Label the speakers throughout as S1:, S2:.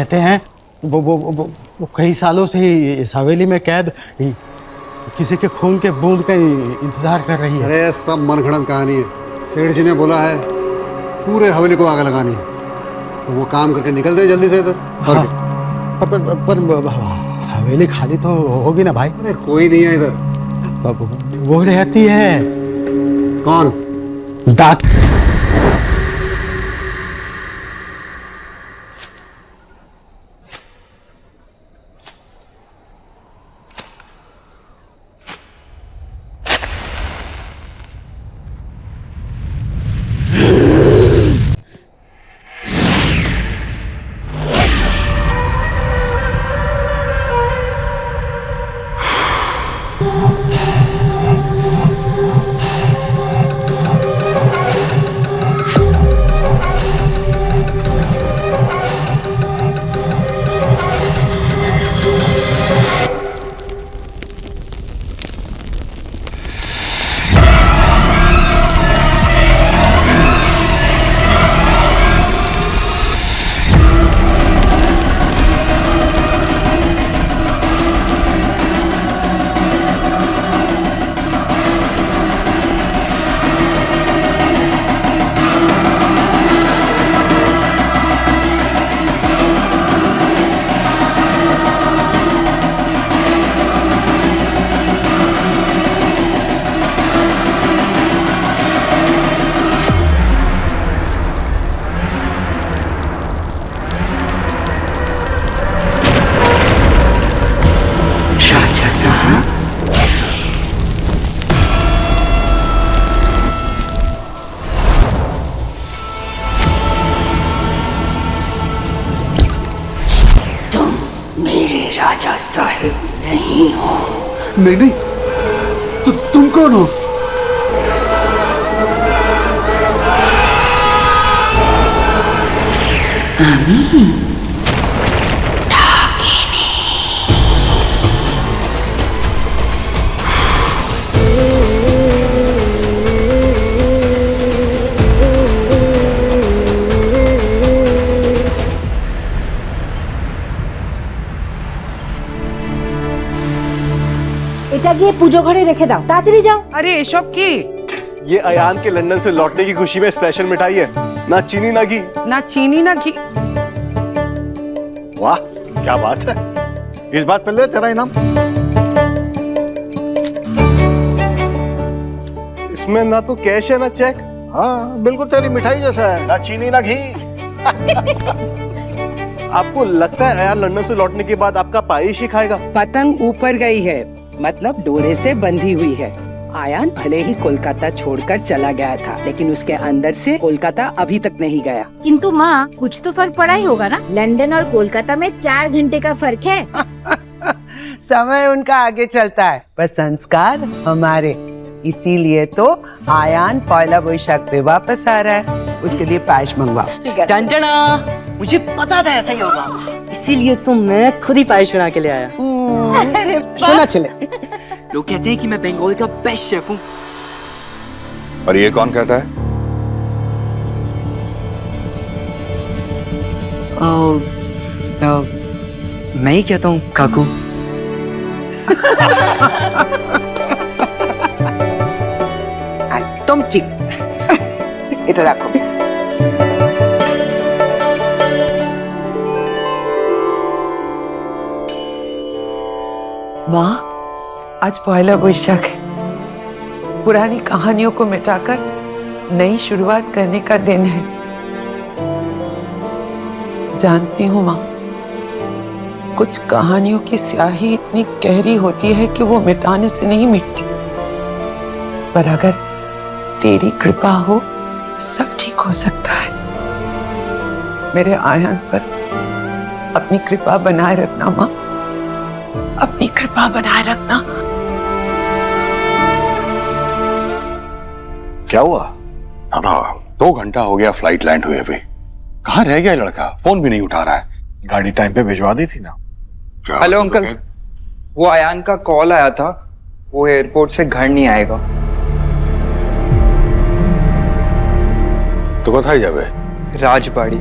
S1: कहते हैं वो कई सालों से ही इस हवेली में कैद किसी के खून के बूंद का इंतजार कर रही है।
S2: अरे सब मनगढ़ंत कहानी है। सेठ जी ने बोला है पूरे हवेली को आग लगानी है, तो वो काम करके निकल दे जल्दी से इधर।
S1: हाँ, पर हवेली खाली तो होगी ना भाई?
S2: अरे कोई नहीं है इधर।
S1: वो रहती है।
S2: कौन?
S1: डाक।
S3: राजा साहिब नहीं हो।
S2: नहीं, तुम कौन हो?
S4: এটা গিয়ে পুজো ঘরে রেখে দাও, তাড়াতাড়ি যাও।
S5: अरे एसब की?
S6: ये अयान के लंदन से लौटने की खुशी में स्पेशल मिठाई है, ना चीनी ना घी।
S5: ना चीनी ना घी।
S7: वाह क्या बात है, इस बात पे ले तेरा इनाम।
S6: इसमें ना तो कैश है ना चेक।
S7: हाँ बिल्कुल तेरी मिठाई जैसा है, ना चीनी ना घी।
S6: आपको लगता है अयान लंदन से लौटने के बाद आपका पाइश ही खाएगा?
S5: पतंग ऊपर गई है, मतलब डोरे से बंधी हुई है। आयान भले ही कोलकाता छोड़कर चला गया था, लेकिन उसके अंदर से कोलकाता अभी तक नहीं गया।
S4: किंतु माँ, कुछ तो फर्क पड़ा ही होगा ना? लंदन और कोलकाता में 4 घंटे का फर्क है।
S5: समय उनका आगे चलता है, पर संस्कार हमारे। इसीलिए तो आयान पहला बोईशाख पे वापस आ रहा है। उसके लिए पायश मंगवाओ।
S8: टंटना, मुझे पता था ऐसा ही होगा, इसीलिए तो मैं खुद ही पायश बना के ले आया।
S5: सुना चले।
S8: लोग कहते हैं कि मैं बंगाल का बेस्ट शेफ हूँ।
S7: और ये कौन कहता है?
S8: मैं ही कहता हूँ काकू।
S5: तुम ठीक इधर रखो। माँ, आज पहला बोईशाख है। पुरानी कहानियों को मिटाकर नई शुरुआत करने का दिन है। जानती हूँ माँ, कुछ कहानियों की स्याही इतनी गहरी होती है कि वो मिटाने से नहीं मिटती, पर अगर तेरी कृपा हो सब ठीक हो सकता है। मेरे आयान पर अपनी कृपा बनाए रखना माँ, अपनी कृपा बनाए रखना।
S7: क्या हुआ? दादा 2 घंटा हो गया फ्लाइट लैंड हुए अभी। कहाँ रह गया लड़का? फोन भी नहीं उठा रहा है। गाड़ी टाइम पे भिजवा दी थी ना।
S9: हेलो अंकल, वो आयान का कॉल आया था, वो एयरपोर्ट से घर नहीं आएगा।
S7: तो कथाई जावे?
S9: राजबाड़ी।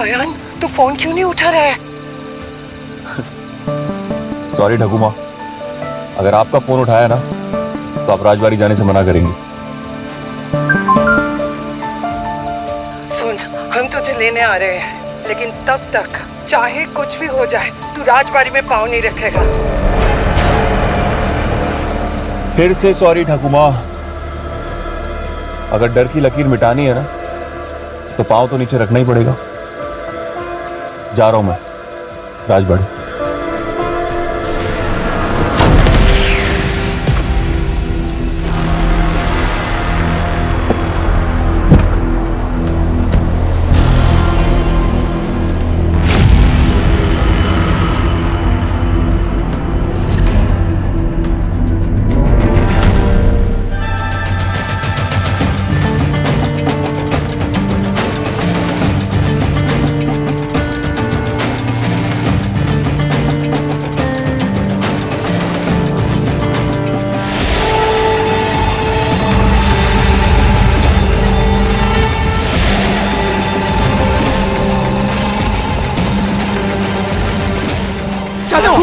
S5: अयान, तू फोन क्यों नहीं उठा रहा है?
S10: सॉरी ठाकुमा, अगर आपका फोन उठाया ना तो आप राजबाड़ी जाने से मना करेंगे।
S5: सुन, हम तुझे लेने आ रहे हैं, लेकिन तब तक चाहे कुछ भी हो जाए तू राजबाड़ी में पाँव नहीं रखेगा।
S10: फिर से सॉरी ठाकुमा, अगर डर की लकीर मिटानी है ना तो पाँव तो नीचे रखना ही पड़ेगा। जा रहा हूं मैं राजबाड़ी।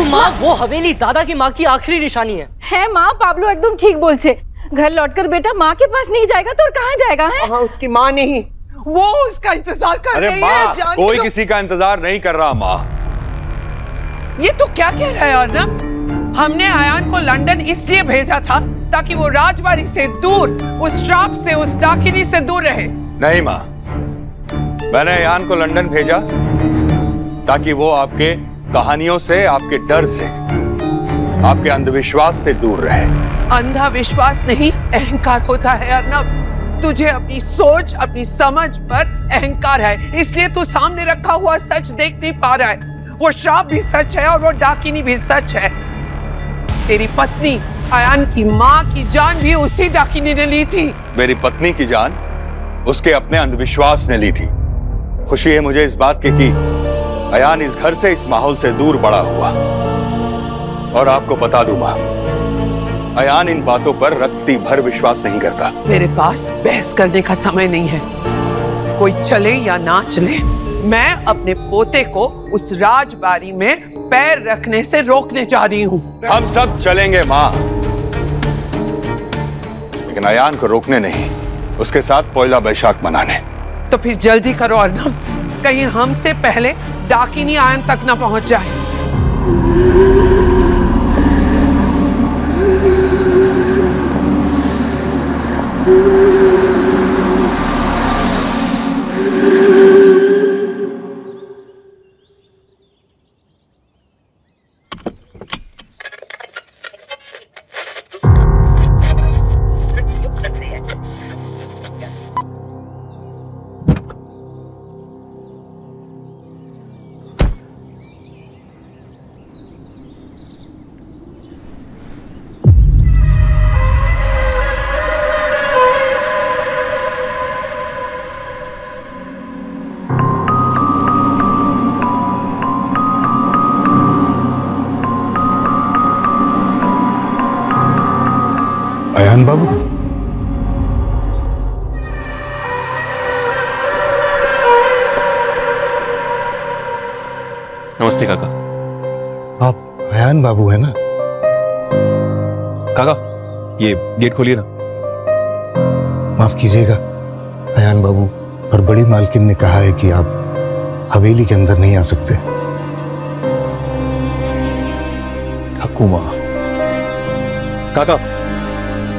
S8: माँ, वो हवेली दादा की माँ की आखिरी निशानी है
S4: माँ, पाब्लो एकदम ठीक बोल से। घर लौटकर बेटा माँ के पास नहीं जाएगा तो और कहाँ जाएगा है?
S5: हाँ, उसकी माँ नहीं, वो उसका इंतजार कर रही है।
S7: कोई किसी का इंतजार नहीं कर रहा माँ।
S5: ये तो क्या कह रहा है अर्नब? हमने अयान को लंदन इसलिए भेजा था ताकि वो राजबाड़ी से दूर, उस श्राप से, उस डाकिनी से दूर रहे।
S7: नहीं माँ, मैंने अयान को लंदन भेजा ताकि वो आपके कहानियों से, आपके डर से, आपके अंधविश्वास से दूर रहे।
S5: अंधा विश्वास नहीं, अहंकार होता है अर्नब। तुझे अपनी सोच, अपनी समझ पर अहंकार है, इसलिए तू सामने रखा हुआ सच देख नहीं पा रहा है। वो श्राप भी सच है और वो डाकिनी भी सच है। तेरी पत्नी अयान की माँ की जान भी उसी डाकिनी ने ली थी।
S7: मेरी पत्नी की जान उसके अपने अंधविश्वास ने ली थी। खुशी है मुझे इस बात की कि अयान इस घर से, इस माहौल से दूर बड़ा हुआ। और आपको बता दूं मां, अयान इन बातों पर रत्ती भर विश्वास नहीं करता।
S5: मेरे पास बहस करने का समय नहीं है। कोई चले या ना चले, मैं अपने पोते को उस राजबाड़ी में पैर रखने से रोकने जा रही हूँ।
S7: हम सब चलेंगे मां, लेकिन अयान को रोकने नहीं, उसके साथ पहला बैशाख मनाने।
S5: तो फिर जल्दी करो अर्नब, कहीं हमसे पहले डाकिनी अयान तक न पहुंच जाए।
S2: अयान बाबू,
S10: नमस्ते काका।
S2: आप अयान बाबू है ना?
S10: काका, ये गेट खोलिए ना।
S2: माफ कीजिएगा अयान बाबू, पर बड़ी मालकिन ने कहा है कि आप हवेली के अंदर नहीं आ सकते।
S10: ठाकुमा, काका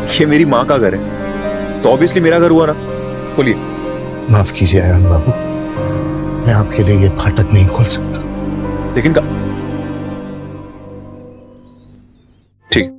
S10: ये मेरी माँ का घर है तो ऑब्वियसली मेरा घर हुआ ना। खोलिए।
S2: माफ कीजिए अयान बाबू, मैं आपके लिए ये फाटक नहीं खोल सकता।
S10: लेकिन ठीक।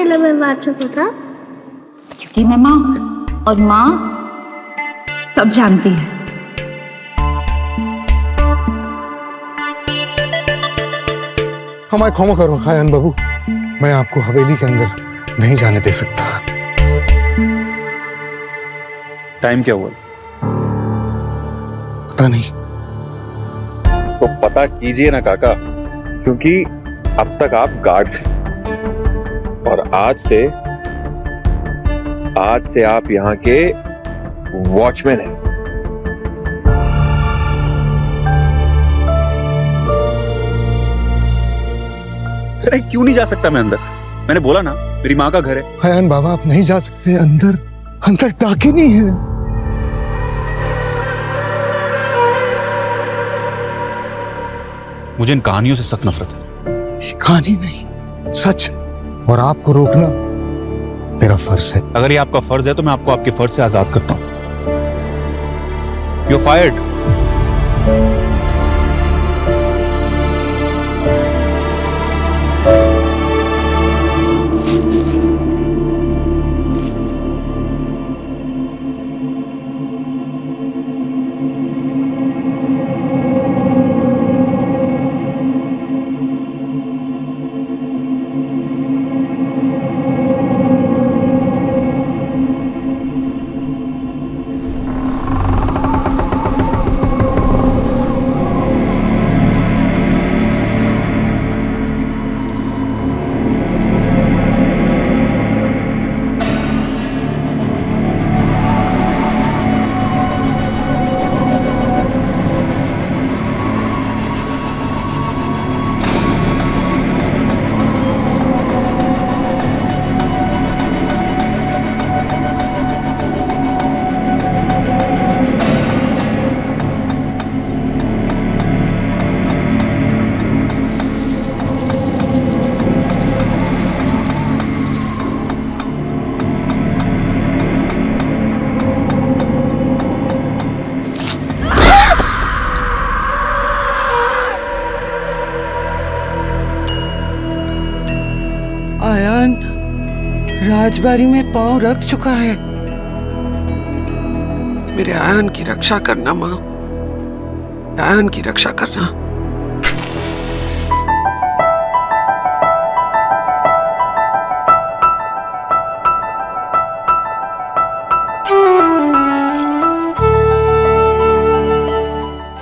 S11: अकेले में बात होता?
S4: क्योंकि मैं माँ हूँ और माँ सब जानती है।
S2: हमारे क्षमा करो आयान बाबू, मैं आपको हवेली के अंदर नहीं जाने दे सकता।
S10: टाइम क्या हुआ?
S2: पता नहीं।
S10: तो पता कीजिए ना काका, क्योंकि अब तक आप गार्ड थे और आज से आप यहाँ के वॉचमैन हैं। अरे क्यों नहीं जा सकता मैं अंदर? मैंने बोला ना मेरी माँ का घर है।
S2: आयान बाबा आप नहीं जा सकते अंदर, अंदर डाकिनी है।
S12: मुझे इन कहानियों से सख्त नफरत है।
S2: कहानी नहीं, सच, और आपको रोकना मेरा फर्ज है।
S12: अगर ये आपका फर्ज है तो मैं आपको आपके फर्ज से आजाद करता हूं। You are fired.
S5: आयान राजबारी में पांव रख चुका है। मेरे आयान की रक्षा करना माँ, आयान की रक्षा करना।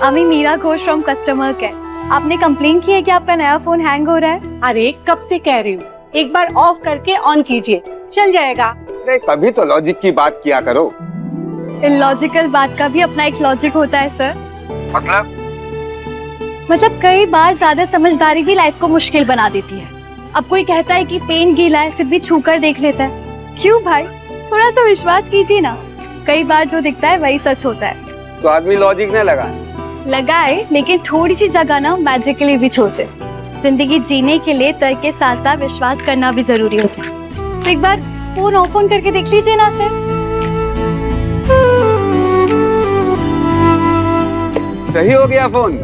S11: अमी Meera Ghosh from customer care. आपने कंप्लेन की है कि आपका नया फोन हैंग हो रहा है।
S13: अरे कब से कह रही हूँ, एक बार ऑफ करके ऑन कीजिए, चल जाएगा।
S9: अरे कभी तो लॉजिक की बात किया करो।
S11: इलॉजिकल बात का भी अपना एक लॉजिक होता है सर। मतलब कई बार ज्यादा समझदारी भी लाइफ को मुश्किल बना देती है। अब कोई कहता है कि पेन गीला है, फिर भी छूकर देख लेता है। क्यों भाई, थोड़ा सा विश्वास कीजिए ना। कई बार जो दिखता है वही सच होता है।
S9: तो आदमी लॉजिक न
S11: लगाए, लेकिन थोड़ी सी जगह ना मैजिक के लिए भी छोड़ते। जिंदगी जीने के लिए तर्क के साथ साथ विश्वास करना भी जरूरी होता है। तो एक बार फोन ऑफ ऑन करके देख लीजिए ना सर।
S9: सही हो गया फोन।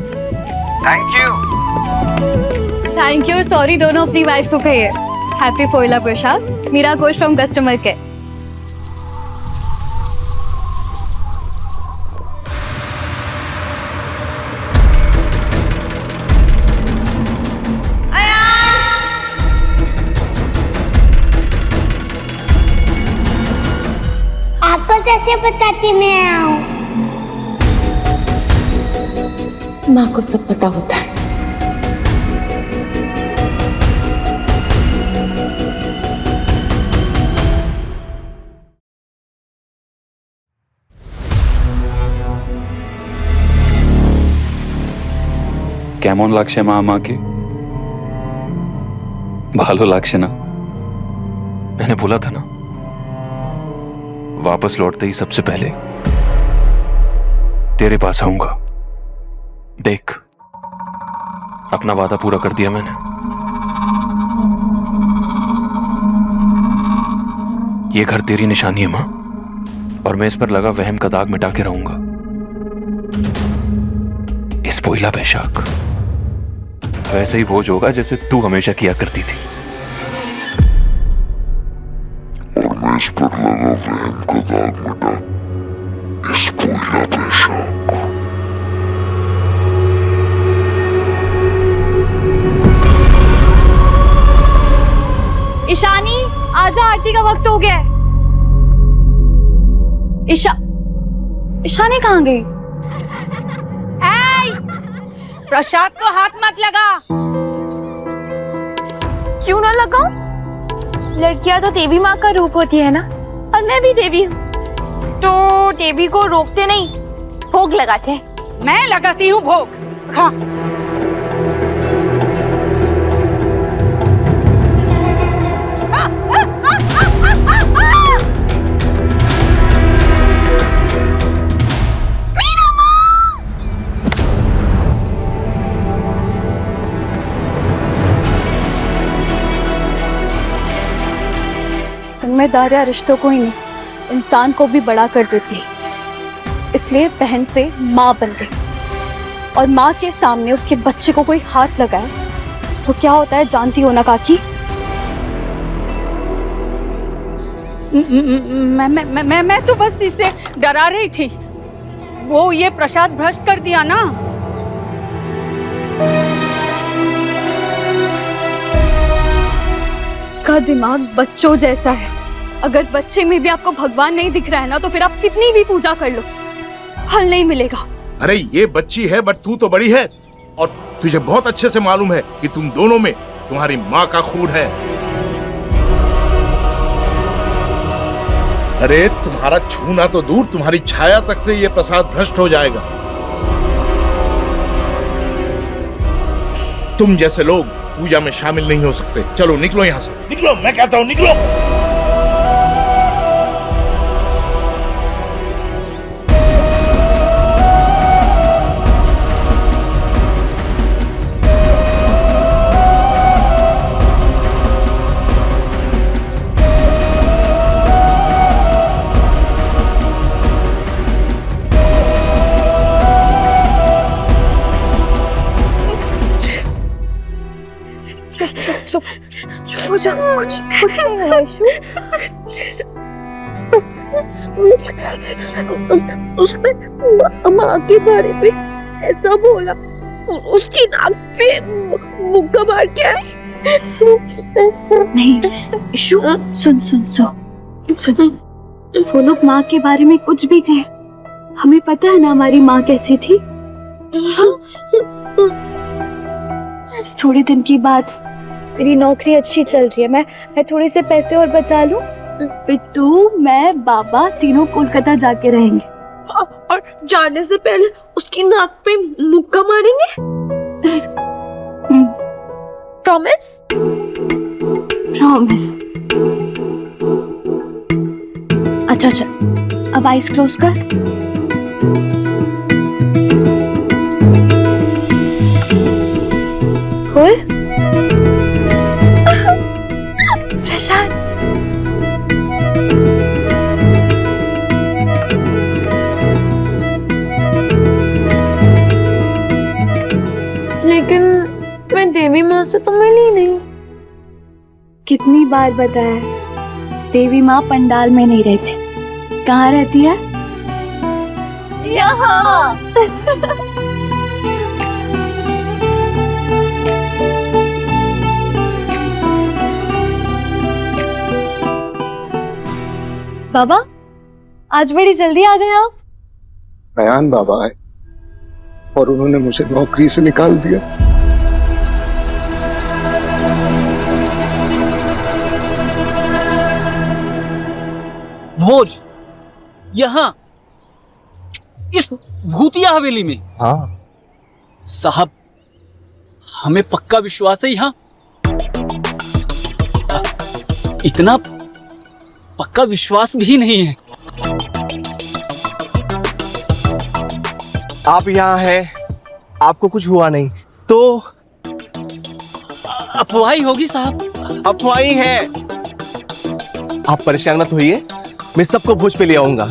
S11: Thank you. सॉरी दोनों अपनी वाइफ को कहिए हैप्पी पोइला प्रसाद। Meera Ghosh from customer care. आपको कैसे पता कि मैं आऊं?
S5: माँ को सब पता होता है।
S10: কেমন লাগছে মা আমাকে? ভালো লাগছে না? मैंने बोला था ना, वापस लौटते ही सबसे पहले तेरे पास आऊंगा। देख, अपना वादा पूरा कर दिया मैंने। ये घर तेरी निशानी है मां, और मैं इस पर लगा वहम का दाग मिटा के रहूंगा। इस पोइला बैशाख वैसे ही भोज होगा जैसे तू हमेशा किया करती थी।
S14: इस पर लगा वहम का दाग मिटा इस पूजा पेशा।
S11: ईशानी आजा, आरती का वक्त हो गया है। ईशानी कहाँ गई?
S13: प्रसाद को हाथ मत लगा।
S11: क्यों ना लगाऊं? लड़कियां तो देवी माँ का रूप होती है ना, और मैं भी देवी हूँ, तो देवी को रोकते नहीं, भोग लगाते हैं।
S13: मैं लगाती हूँ भोग। हाँ।
S11: जिम्मेदारियां रिश्तों को ही नहीं, इंसान को भी बड़ा कर देती है। इसलिए बहन से माँ बन गई, और माँ के सामने उसके बच्चे को कोई हाथ लगाए तो क्या होता है जानती हो ना काकी?
S13: मैं तो बस इसे डरा रही थी। वो ये प्रसाद भ्रष्ट कर दिया ना।
S11: इसका दिमाग बच्चों जैसा है। अगर बच्चे में भी आपको भगवान नहीं दिख रहा है ना, तो फिर आप कितनी भी पूजा कर लो, हल नहीं मिलेगा।
S15: अरे ये बच्ची है बट तू तो बड़ी है, और तुझे बहुत अच्छे से मालूम है कि तुम दोनों में तुम्हारी माँ का खून है। अरे तुम्हारा छूना तो दूर, तुम्हारी छाया तक से ये प्रसाद भ्रष्ट हो जाएगा। तुम जैसे लोग पूजा में शामिल नहीं हो सकते। चलो निकलो यहाँ से, निकलो, मैं कहता हूँ निकलो।
S11: चुप हो जा, कुछ नहीं हुआ इशू।
S16: उसने माँ के बारे में ऐसा बोला, उसकी नाक पे मुक्का मार के आई।
S11: नहीं इशू, सुन सुन सुन सुन, वो लोग माँ के बारे में कुछ भी कहे, हमें पता है ना हमारी माँ कैसी थी। थोड़े दिन की बात, मेरी नौकरी अच्छी चल रही है, मैं थोड़े से पैसे और बचा लूं, फिर तू, मैं, बाबा तीनों कोलकाता जाके रहेंगे,
S16: और जाने से पहले उसकी नाक पे मुक्का मारेंगे। प्रॉमिस?
S11: प्रॉमिस। अच्छा, अब आइज क्लोज कर। खोल। प्रशांत,
S16: लेकिन मैं देवी माँ से तो मिली नहीं।
S11: कितनी बार बताया, देवी माँ पंडाल में नहीं रहती। कहाँ रहती है?
S16: यहाँ।
S11: बाबा, आज बड़ी जल्दी आ गए आप।
S14: अयान बाबा है और उन्होंने मुझे नौकरी से निकाल दिया।
S8: भोज यहाँ इस भूतिया हवेली में?
S10: हाँ
S8: साहब, हमें पक्का विश्वास है यहाँ, इतना पक्का विश्वास भी नहीं है।
S6: आप यहाँ हैं, आपको कुछ हुआ नहीं तो?
S8: अफवाही होगी साहब।
S6: अफवाही है। आप परेशान मत होइए, मैं सबको भोज पे ले आऊंगा।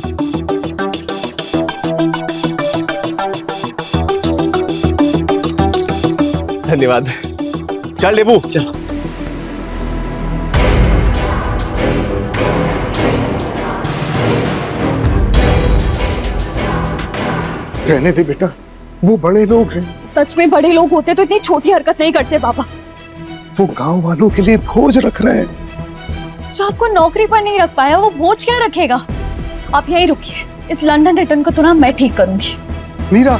S6: धन्यवाद। चल लेबू, चलो।
S14: रहने दे बेटा, वो बड़े लोग हैं।
S11: सच में बड़े लोग होते तो इतनी छोटी हरकत नहीं करते पापा।
S14: वो गांव वालों के लिए भोज रख रहे हैं।
S11: जो आपको नौकरी पर नहीं रख पाया वो बोझ क्या रखेगा? आप यहीं रुकिए, इस लंदन रिटर्न को तो ना मैं ठीक करूंगी।
S14: मीरा,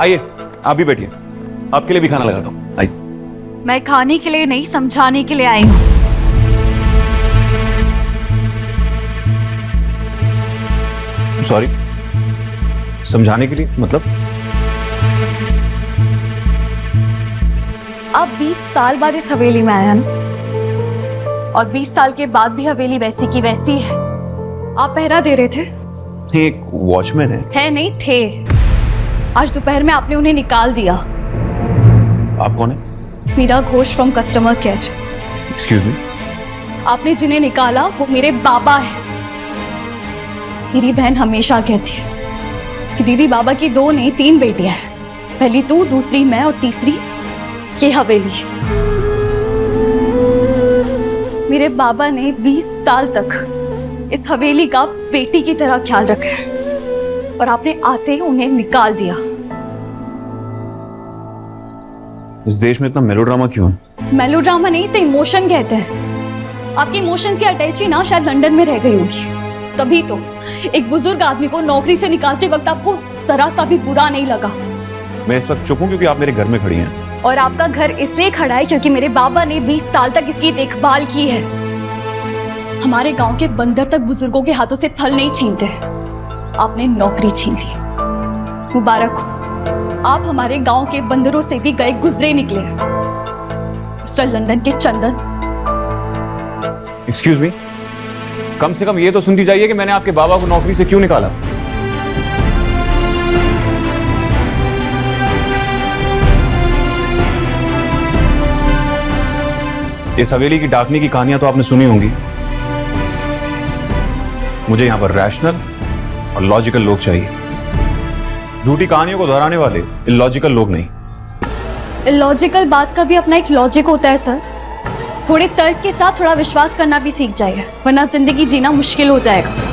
S10: आइए आप भी बैठिए, आपके लिए भी खाना लगाता हूँ। आइए।
S11: मैं खाने के लिए नहीं, समझाने के लिए आई हूँ।
S10: सॉरी, समझाने के लिए मतलब?
S11: आप 20 साल बाद इस हवेली में आया ना, और 20 साल के बाद भी हवेली वैसी की वैसी है। आप पहरा दे रहे थे?
S10: एक वॉचमैन है
S11: नहीं थे। आज दोपहर में आपने उन्हें निकाल दिया।
S10: आप कौन है?
S11: Meera Ghosh from customer care.
S10: Excuse me?
S11: आपने जिन्हें निकाला वो मेरे बाबा है। मेरी बहन हमेशा कहती है कि दीदी बाबा की 2 नहीं 3 बेटियां हैं, पहली तू, दूसरी मैं और तीसरी ये हवेली। मेरे बाबा ने 20 साल तक इस हवेली का बेटी की तरह ख्याल रखा है और आपने आते ही उन्हें निकाल दिया।
S12: इस देश में इतना मेलोड्रामा क्यों है?
S11: मेलोड्रामा नहीं, इसे इमोशन कहते हैं। आपकी इमोशंस की अटैची ना शायद लंदन में रह गई होगी, तभी तो एक बुजुर्ग आदमी को नौकरी से निकालते वक्त आपको जरा सा भी बुरा नहीं लगा।
S12: मैं इस वक्त चुप हूं क्योंकि आप मेरे घर में खड़ी हैं।
S11: और आपका घर इसलिए खड़ा है क्योंकि मेरे बाबा ने 20 साल तक इसकी देखभाल की है। हमारे गांव के बंदर तक बुजुर्गों के हाथों से फल नहीं छीनते। आपने नौकरी छीन ली, मुबारक हो। आप हमारे गांव के बंदरों से भी गए गुजरे निकले। मिस्टर लंदन के चंदन।
S12: एक्सक्यूज मी, कम से कम ये तो सुनती जाइए कि मैंने आपके बाबा को नौकरी से क्यों निकाला। इस हवेली की डाकनी की कहानियां तो आपने सुनी होंगी। मुझे यहां पर रैशनल और लॉजिकल लोग चाहिए, झूठी कहानियों को दोहराने वाले इलॉजिकल लोग नहीं।
S11: इलॉजिकल बात का भी अपना एक लॉजिक होता है सर। थोड़े तर्क के साथ थोड़ा विश्वास करना भी सीख जाइए, वरना जिंदगी जीना मुश्किल हो जाएगा।